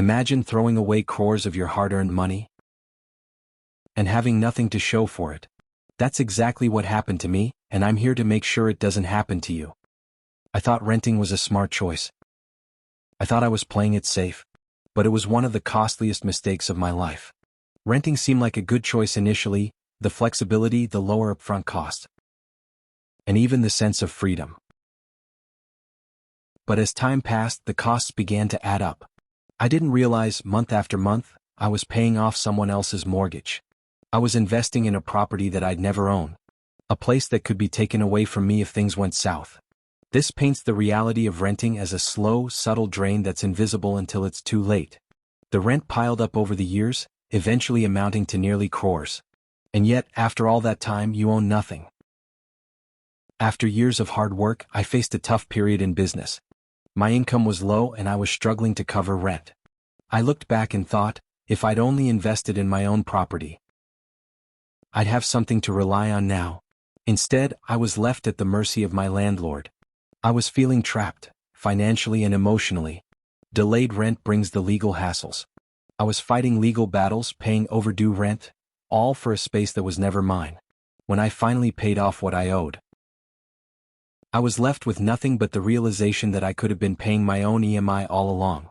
Imagine throwing away crores of your hard-earned money and having nothing to show for it. That's exactly what happened to me, and I'm here to make sure it doesn't happen to you. I thought renting was a smart choice. I thought I was playing it safe. But it was one of the costliest mistakes of my life. Renting seemed like a good choice initially, the flexibility, the lower upfront cost, and even the sense of freedom. But as time passed, the costs began to add up. I didn't realize, month after month, I was paying off someone else's mortgage. I was investing in a property that I'd never owned, a place that could be taken away from me if things went south. This paints the reality of renting as a slow, subtle drain that's invisible until it's too late. The rent piled up over the years, eventually amounting to nearly crores. And yet, after all that time, you own nothing. After years of hard work, I faced a tough period in business. My income was low and I was struggling to cover rent. I looked back and thought, if I'd only invested in my own property, I'd have something to rely on now. Instead, I was left at the mercy of my landlord. I was feeling trapped, financially and emotionally. Delayed rent brings the legal hassles. I was fighting legal battles, paying overdue rent, all for a space that was never mine. When I finally paid off what I owed, I was left with nothing but the realization that I could have been paying my own EMI all along.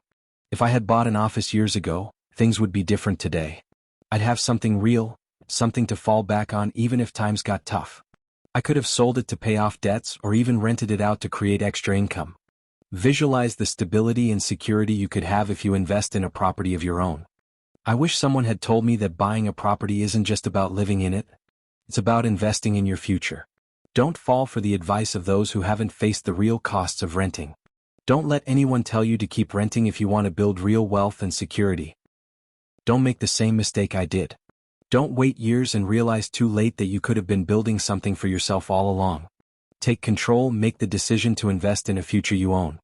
If I had bought an office years ago, things would be different today. I'd have something real, something to fall back on even if times got tough. I could have sold it to pay off debts or even rented it out to create extra income. Visualize the stability and security you could have if you invest in a property of your own. I wish someone had told me that buying a property isn't just about living in it. It's about investing in your future. Don't fall for the advice of those who haven't faced the real costs of renting. Don't let anyone tell you to keep renting if you want to build real wealth and security. Don't make the same mistake I did. Don't wait years and realize too late that you could have been building something for yourself all along. Take control, make the decision to invest in a future you own.